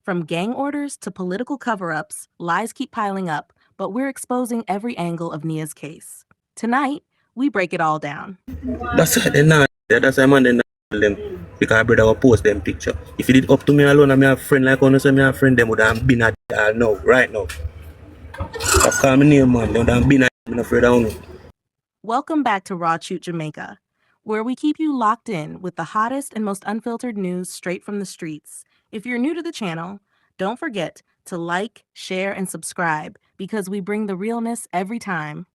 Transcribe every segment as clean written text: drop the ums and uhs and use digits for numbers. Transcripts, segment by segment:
From gang orders to political cover-ups, lies keep piling up, but we're exposing every angle of Niah's case. Tonight, we break it all down. That's why they not. That's why man they not them. Because brother will post them picture. If it up to me alone and me have friend like honestly me have friend them would have been at now, right now. I call me name man, they would have been at me afraid of no. Welcome back to Raw Chute Jamaica, where we keep you locked in with the hottest and most unfiltered news straight from the streets. If you're new to the channel, don't forget to like, share, and subscribe because we bring the realness every time.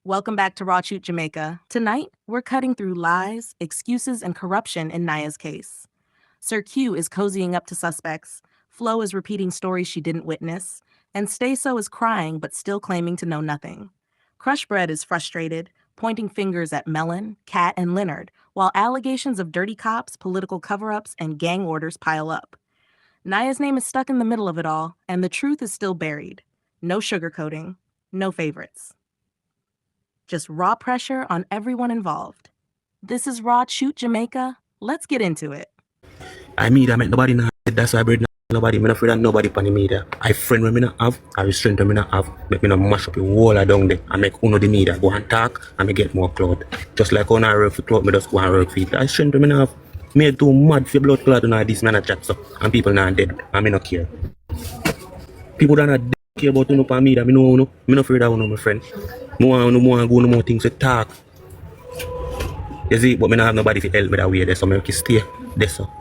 Welcome back to Raw Chute Jamaica. Tonight, we're cutting through lies, excuses, and corruption in Niah's case. Sir Q is cozying up to suspects, Flo is repeating stories she didn't witness, and Staco is crying but still claiming to know nothing. Crush Bread is frustrated, pointing fingers at Melon, Cat, and Lenard, while allegations of dirty cops, political cover-ups, and gang orders pile up. Niah's name is stuck in the middle of it all, and the truth is still buried. No sugarcoating, no favorites. Just raw pressure on everyone involved. This is Raw Chute Jamaica. Let's get into it. I mean, I make nobody not. That's why I bread nobody. I'm not afraid of nobody on the media. I friend when me not have, I restrain when me not have. Make me not mash up the wall down there. I make uno the media go and talk and me get more clout. Just like when I work for clout, me just go and work for it. I restrain when me not have. Me too mad for blood clot and all this man a chat so. And people not dead. And me not care. People that not care about uno for media. Me know uno. Me not afraid of uno, my friend. More go no more things to talk. You see, but me not have nobody to help me that way there, so me can stay there so.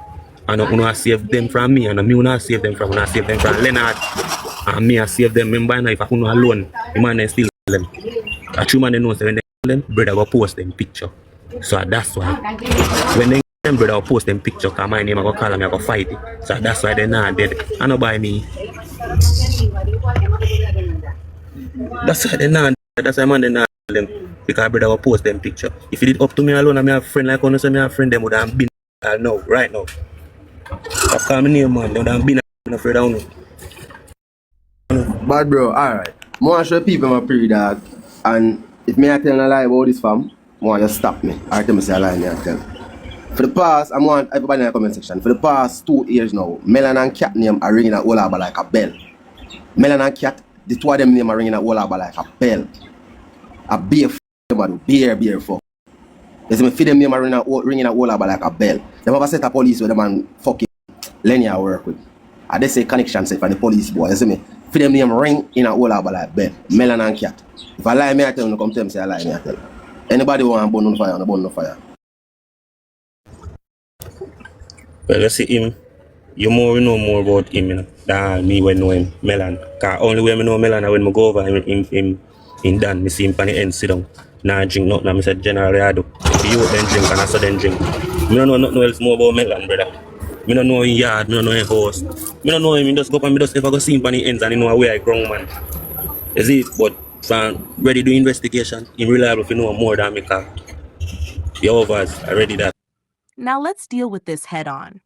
And I want to save them from me, and I want to save them from Lenard. And me I save them. Remember now, if I couldn't alone, the man then still them. A true man they know, so when they them, brother will post them picture. So that's why. When they them brother will post them picture, cause my name I go call them, I go fight it. So that's why they're not dead. I know by me. That's why they're not. That's why man they not them. Because brother will post them picture. If it up to me alone, and me have friend like honestly me have friend them would have been now, right now. I call me name man, they would have been afraid of no. Bad bro, alright. I want to show people my pre dog. And if me I tell a lie about this fam, I want you to stop me. Or tell me say a lie me I tell. For the past, I want everybody in the comment section. For the past 2 years now, Melon and Cat name are ringing at all over like a bell. Melon and Cat, the two of them name are ringing at all over like a bell. A beer beer fuck. You see me feed them name are ringing at all over like a bell. They have a set of police where the man fucking Lenard work with. And they say connection set for the police boy. You see me? For them name ring in a whole about like bed. Melon and Cat. If I lie me I tell you, come tell me say I lie me I tell you. Anybody want to burn on fire, on burn on fire. Well, you see him, you know more about him, you know, than me when know him, Melon. Cause only way I know Melon is when I go over him done, me see him on the end sit down. Nah drink nothing, I said generally I do. If you then drink and I saw then drink. Me don't know nothing else more about Melon, brother. Me don't know his yard, me don't know his house. Me don't know him, he just go up and me just ever go see him on the ends and he know where I ground man. You see, but from ready to do investigation, him reliable if you know more than me cause the overs are ready that. Now let's deal with this head on.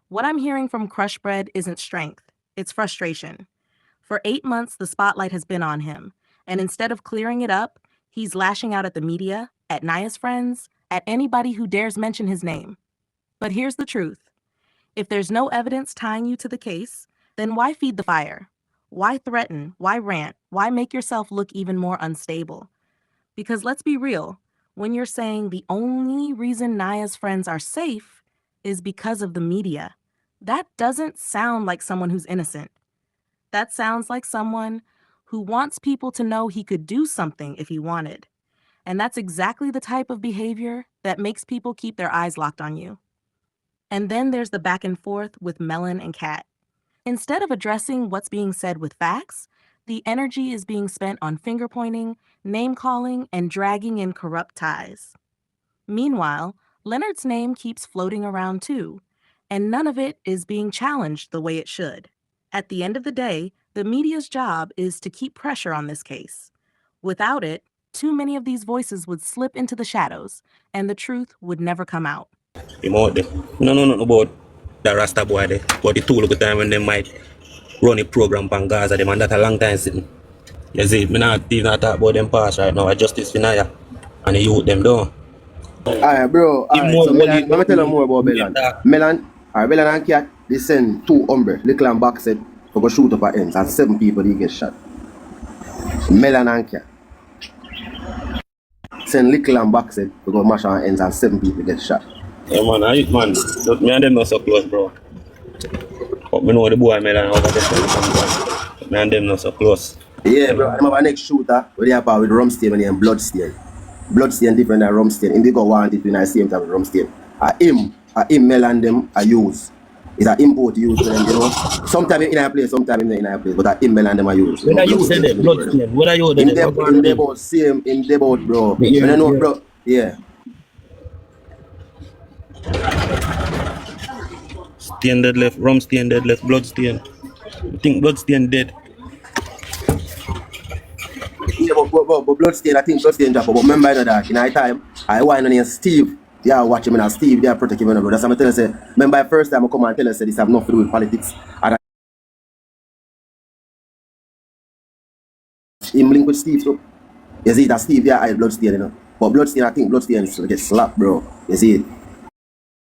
What I'm hearing from Crush Bread isn't strength, it's frustration. For 8 months, the spotlight has been on him, and instead of clearing it up, he's lashing out at the media, at Niah's friends, at anybody who dares mention his name. But here's the truth. If there's no evidence tying you to the case, then why feed the fire? Why threaten? Why rant? Why make yourself look even more unstable? Because let's be real, when you're saying the only reason Niah's friends are safe is because of the media, that doesn't sound like someone who's innocent. That sounds like someone who wants people to know he could do something if he wanted. And that's exactly the type of behavior that makes people keep their eyes locked on you. And then there's the back and forth with Melon and Cat. Instead of addressing what's being said with facts, the energy is being spent on finger-pointing, name-calling, and dragging in corrupt ties. Meanwhile, Lenard's name keeps floating around too, and none of it is being challenged the way it should. At the end of the day, the media's job is to keep pressure on this case. Without it, too many of these voices would slip into the shadows, and the truth would never come out. Him out there. No about the Rasta boy there. But the 2 look time when they might run a program on Gaza them and that a long time sitting. You see, me not even talk about them past right now. I justice for Niah and the youth them down. Alright bro, alright, so let me tell you more about Melon. Melon and Cat, they send 2 hombres, little and back set, for go shoot up at ends, and 7 people they get shot. Melon and Niah. Send little and back set, for go mash on ends, and 7 people get shot. Yeah, man, me and them not so close, bro. But me know the boy Melon over there. Me and them not so close. Yeah, bro. I remember next shooter, where they have with Rumstain and Bloodstain. Bloodstain different than Rumstain. Him they go want it when I see him with Rumstain. Him Melon them I use. It's an import use for them, you know. Sometimes in a place, sometimes in a place. But him Melon them I use. When are you then? Bloodstain. What are you then? In the boat, same in the boat, bro. When I know, bro, yeah. Stain dead left, Rumstain dead left, Bloodstain. I think Bloodstain dead. Yeah, but Bloodstain, I think Bloodstain drop. But remember that in that time, I went on Steve. Yeah, watch him and Steve, they are protecting him. That's what I'm telling you. Remember the first time I come and tell you, this have nothing to do with politics. And him link with Steve, so. You see that Steve, yeah, I Bloodstain, you know. But Bloodstain, I think Bloodstain is get slapped, bro. You see it?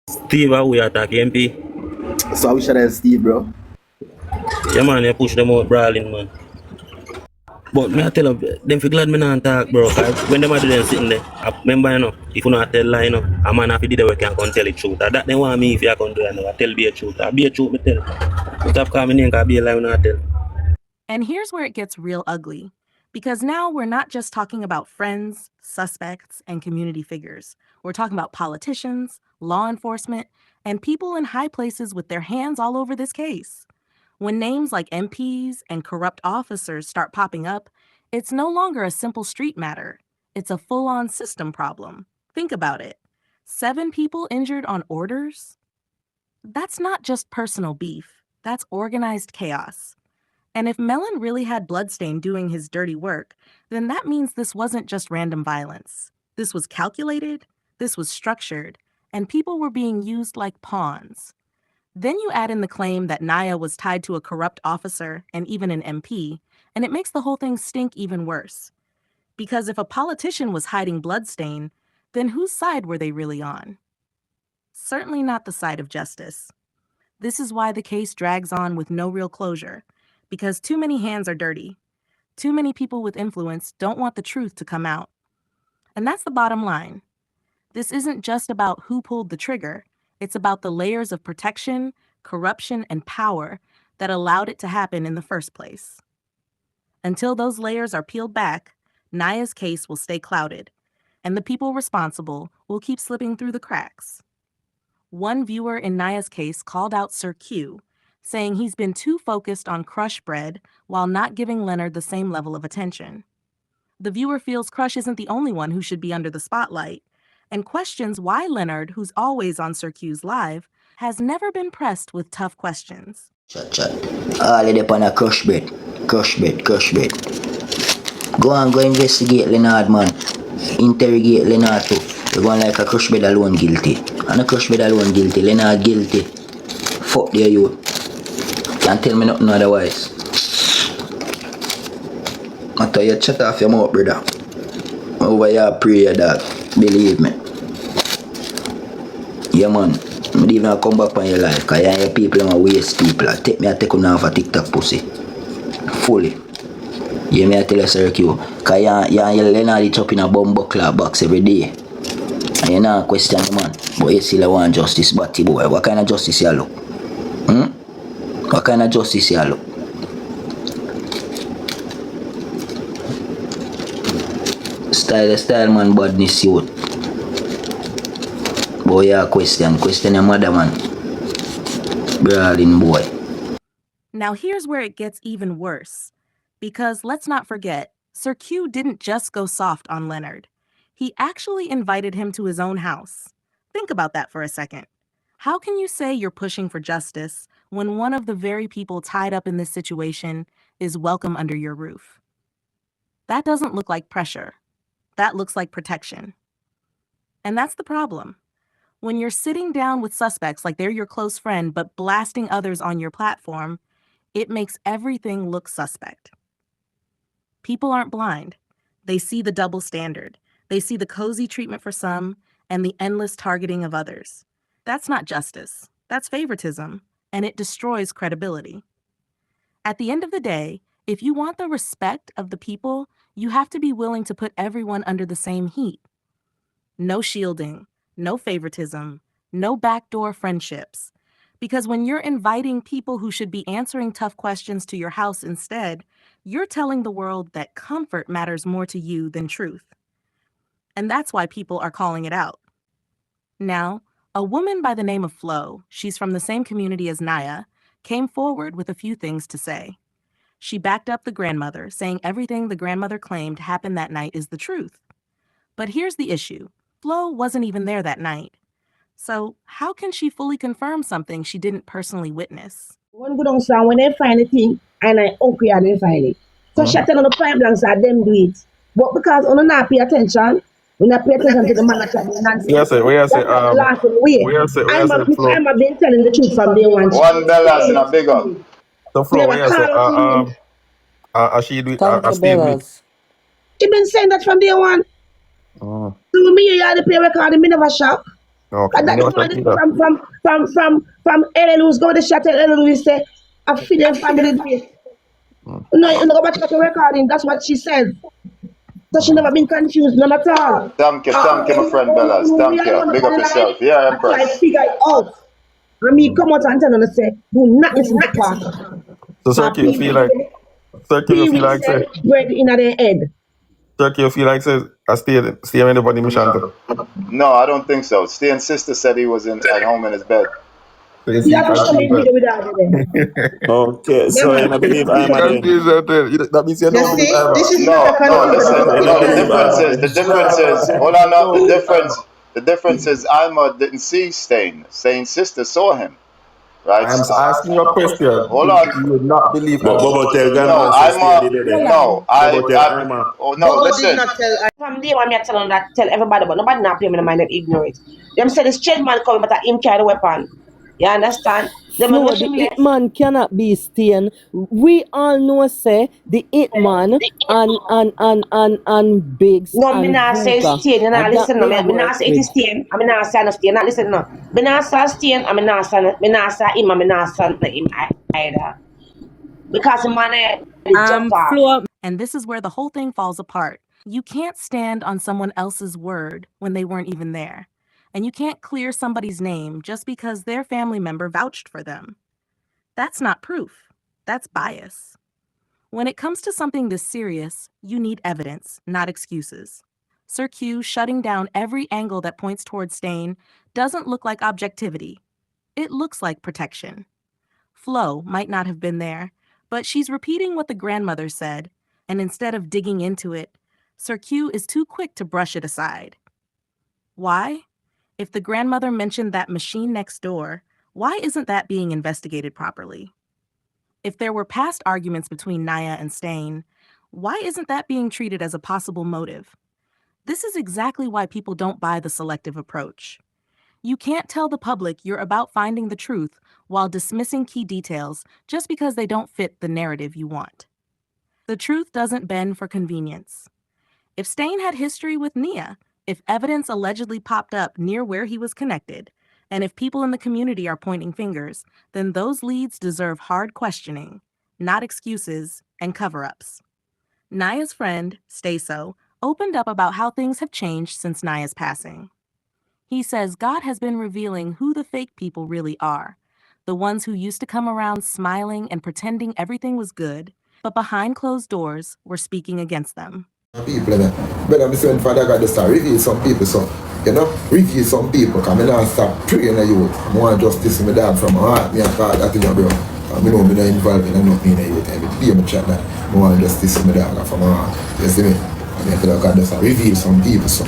Steve, how we attack MP? So I wish I had Steve, bro. Yeah, man, you push them out brawling, man. But me I tell them feel glad me not talk, bro. Cause when them are them sitting there, I remember, you know, if you not tell lie, you know, a man have to do the work and can tell the truth. That they want me if you can do that, I tell be a truth. I be a truth, me tell. Stop calling me name, cause be a lie when I tell. And here's where it gets real ugly. Because now we're not just talking about friends, suspects, and community figures. We're talking about politicians, law enforcement, and people in high places with their hands all over this case. When names like MPs and corrupt officers start popping up, it's no longer a simple street matter. It's a full-on system problem. Think about it. 7 people injured on orders? That's not just personal beef. That's organized chaos. And if Melon really had Bloodstain doing his dirty work, then that means this wasn't just random violence. This was calculated, this was structured, and people were being used like pawns. Then you add in the claim that Niah was tied to a corrupt officer and even an MP, and it makes the whole thing stink even worse. Because if a politician was hiding Bloodstain, then whose side were they really on? Certainly not the side of justice. This is why the case drags on with no real closure, because too many hands are dirty. Too many people with influence don't want the truth to come out. And that's the bottom line. This isn't just about who pulled the trigger. It's about the layers of protection, corruption, and power that allowed it to happen in the first place. Until those layers are peeled back, Niah's case will stay clouded, and the people responsible will keep slipping through the cracks. One viewer in Niah's case called out Sir Q, saying he's been too focused on Crush Bread while not giving Lenard the same level of attention. The viewer feels Crush isn't the only one who should be under the spotlight, and questions why Lenard, who's always on Sir Q's live, has never been pressed with tough questions. Chat. All of them on a Crush Bread. Crush Bread. Go investigate Lenard, man. Interrogate Lenard too. You're going like a Crush Bread alone guilty. And a Crush Bread alone guilty. Lenard guilty. Fuck the youth. Can't tell me nothing otherwise. I tell you, shut off your mouth, brother. Over your prayer, dog. Believe me. Yeah, man. I don't even come back on your life. Because you and your people are waste people. Take me and take you off a TikTok pussy. Fully. Yeah, me I tell you, Sir Q. Because you and your Lenard chop in a bumbo club box every day. And you not question the man. But you still want justice, batty boy. What kind of justice you look? What kind of justice you look? Style man, badness youth. Boy, yeah, question your mother, man. Brawling boy. Now here's where it gets even worse. Because let's not forget, Sir Q didn't just go soft on Lenard. He actually invited him to his own house. Think about that for a second. How can you say you're pushing for justice when one of the very people tied up in this situation is welcome under your roof? That doesn't look like pressure. That looks like protection. And that's the problem. When you're sitting down with suspects like they're your close friend but blasting others on your platform, it makes everything look suspect. People aren't blind. They see the double standard. They see the cozy treatment for some and the endless targeting of others. That's not justice. That's favoritism. and it destroys credibility. At the end of the day, if you want the respect of the people, you have to be willing to put everyone under the same heat. No shielding, no favoritism, no backdoor friendships. Because when you're inviting people who should be answering tough questions to your house instead, you're telling the world that comfort matters more to you than truth. And that's why people are calling it out. Now, a woman by the name of Flo, she's from the same community as Niah, came forward with a few things to say. She backed up the grandmother, saying everything the grandmother claimed happened that night is the truth. But here's the issue. Flo wasn't even there that night. So how can she fully confirm something she didn't personally witness? One good song when they find a thing, and I okay, and they find it. So she tell on the pipe blanks that them do it. But because on not pay attention, we not pay attention to the man that nonsense. Yes, sir. Where I say, I'm been telling the truth from day one. One Bellas in a big up. So Flo, where I say, she do it, I Steve do it. She been saying that from day one. So when me you had to play recording, me never shock. Okay. And that's why from Ellen who's going to shut Ellen who say I feel them family do it. No, you go back to the recording, that's what she said. So she never been confused, none at all. Thank you, my friend Bellas. Thank you. Big up yourself. Yeah, Empress. I figure it out. I mean, come out and tell them and say, do not listen to pastor. So Circle, you feel like say bread in their head. Circle, you feel like says I stay in the body mission too. No, I don't think so. Stian's sister said he was at home in his bed. You have to show me video without it. Okay, so I believe I'm again. That means you don't believe I'm. The difference is, hold on, no, the difference is Alma didn't see Stain. Stain's sister saw him. Right? I'm asking you a question. Hold on. You would not believe that. Listen. From day one, I tell everybody, but nobody not pay me the mind and ignore it. Them say the straight man coming, but him carry the weapon. You understand? No, the it man cannot be Stain. We all know say the it man and Biggs. No, me not say Stain. You not listen. No, me not say it is Stain. I mean not say no Stain. Not listen. No, me not say Stain. I mean not say him. I mean not say him either. Because the man jump off. And this is where the whole thing falls apart. You can't stand on someone else's word when they weren't even there. And you can't clear somebody's name just because their family member vouched for them. That's not proof. That's bias. When it comes to something this serious, you need evidence, not excuses. Sir Q shutting down every angle that points towards Stain doesn't look like objectivity. It looks like protection. Flo might not have been there, but she's repeating what the grandmother said, and instead of digging into it, Sir Q is too quick to brush it aside. Why? If the grandmother mentioned that machine next door, why isn't that being investigated properly? If there were past arguments between Niah and Stain, why isn't that being treated as a possible motive? This is exactly why people don't buy the selective approach. You can't tell the public you're about finding the truth while dismissing key details just because they don't fit the narrative you want. The truth doesn't bend for convenience. If Stain had history with Niah, if evidence allegedly popped up near where he was connected, and if people in the community are pointing fingers, then those leads deserve hard questioning, not excuses and cover-ups. Niah's friend, Staco, opened up about how things have changed since Niah's passing. He says God has been revealing who the fake people really are, the ones who used to come around smiling and pretending everything was good, but behind closed doors were speaking against them. People, but I'm saying Father God to start reveal some people, so reveal some people, because I don't stop praying at you. I want justice in my dad from my heart, me and thought that in your bro. I know I'm not involved in nothing in youth, every day I chat that I want justice in my dad from my heart. You see me? And I feel God to start reveal some people, so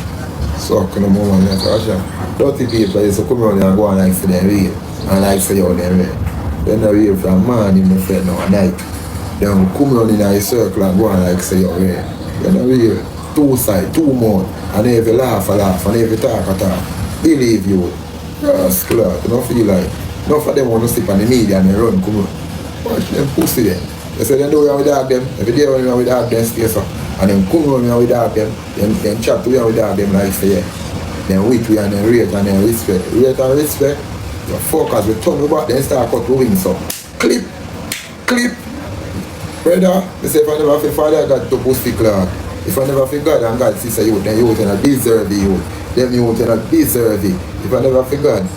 kind of moment I say, dirty people used to come around and go and like for them real, and like for you them real. Then I real from man in my friend now at night. Then come around in a circle and go and like say you real. You know, real, two sides, two more, and if you laugh, and if you talk, believe you. Yes, clear. You don't feel like, enough of them want to sleep on the media and they run, come on. Watch them pussy them. They say they know you without them, every day when you without them, stay so. And then come on you without them, then chat to you without them like say, then wait we and then rate and then respect. Rate and respect, You focus, we turn over, then start cut the wings up. Clip, clip. Brother, I say if I never feel Father God to pussy clock. If I never feel God and God sister youth, then youth and I deserve the youth. Them youth and I deserve it. If I never feel God,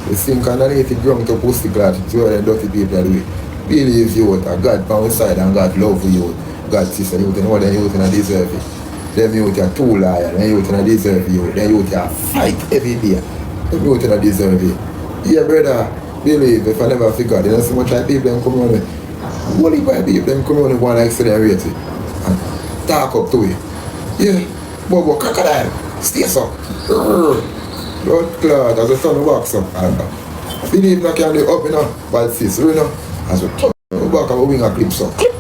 we sink underneath the ground to pussy clock. It's where the dirty people do it. Believe youth, and God by one side and God love you. God sister youth and all them youth and I deserve it. Them youth are too liar, them youth and I deserve you. Them youth are fight every day. Them youth and I deserve it. Yeah, brother, believe if I never feel God, there's so much like people them come on with. What if I people them come on and want to accelerate it and talk up to it? Yeah, but crocodile, stay so. Blood clot as the sun walks up. Believe I can do up enough, but sis, you know, as we turn back and we wing a clip so. Clip,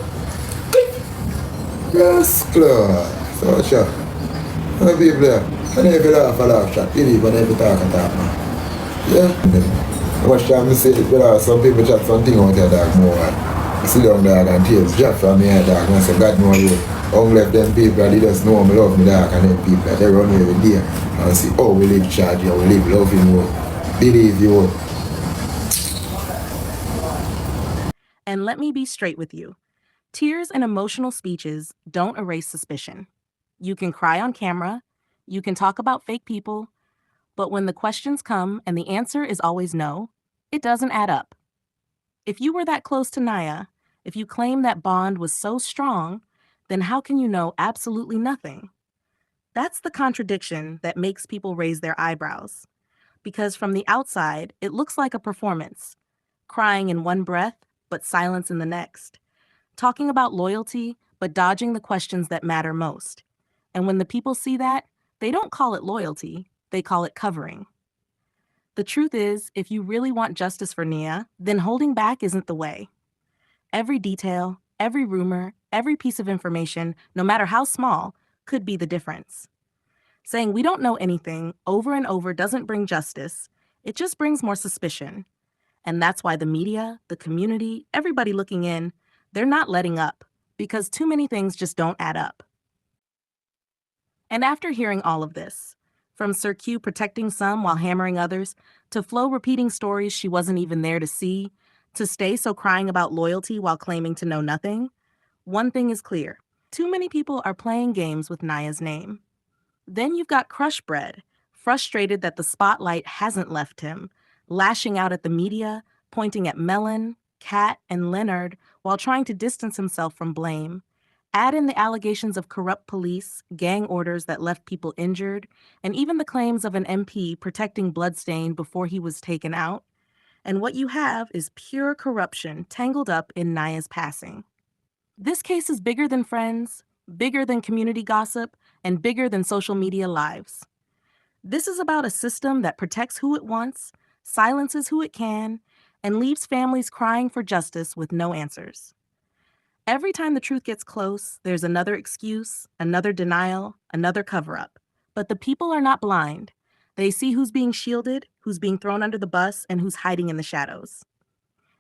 clip. Yes, clot. So sure. And people there, and if you laugh a laugh shot, believe and if you talk a talk, man. Yeah. How much time you say it, some people chat something out there, dog, more. I sit down dog and tears drop from me head, dog, and I say, God know you. Don't let them people, they just know me love me, dog, and them people, they run every day and see, oh, we live charge you, we live loving you, believe you. And let me be straight with you. Tears and emotional speeches don't erase suspicion. You can cry on camera, you can talk about fake people, but when the questions come and the answer is always no, it doesn't add up. If you were that close to Niah, if you claim that bond was so strong, then how can you know absolutely nothing? That's the contradiction that makes people raise their eyebrows. Because from the outside, it looks like a performance, crying in one breath, but silence in the next, talking about loyalty, but dodging the questions that matter most. And when the people see that, they don't call it loyalty, they call it covering. The truth is, if you really want justice for Niah, then holding back isn't the way. Every detail, every rumor, every piece of information, no matter how small, could be the difference. Saying we don't know anything over and over doesn't bring justice, it just brings more suspicion. And that's why the media, the community, everybody looking in, they're not letting up, because too many things just don't add up. And after hearing all of this, from Sir Q protecting some while hammering others, to Flo repeating stories she wasn't even there to see, to Staco crying about loyalty while claiming to know nothing, one thing is clear. Too many people are playing games with Niah's name. Then you've got Crush Bread, frustrated that the spotlight hasn't left him, lashing out at the media, pointing at Melon, Kat, and Lenard while trying to distance himself from blame. Add in the allegations of corrupt police, gang orders that left people injured, and even the claims of an MP protecting Bloodstain before he was taken out. And what you have is pure corruption tangled up in Niah's passing. This case is bigger than friends, bigger than community gossip, and bigger than social media lives. This is about a system that protects who it wants, silences who it can, and leaves families crying for justice with no answers. Every time the truth gets close, there's another excuse, another denial, another cover-up. But the people are not blind. They see who's being shielded, who's being thrown under the bus, and who's hiding in the shadows.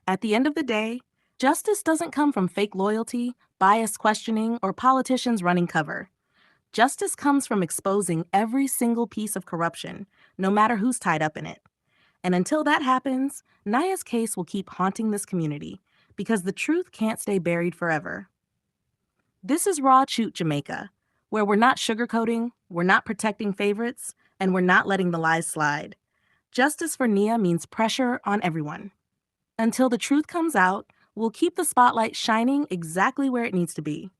At the end of the day, justice doesn't come from fake loyalty, biased questioning, or politicians running cover. Justice comes from exposing every single piece of corruption, no matter who's tied up in it. And until that happens, Niah's case will keep haunting this community, because the truth can't stay buried forever. This is Raw Chute Jamaica, where we're not sugarcoating, we're not protecting favorites, and we're not letting the lies slide. Justice for Niah means pressure on everyone. Until the truth comes out, we'll keep the spotlight shining exactly where it needs to be.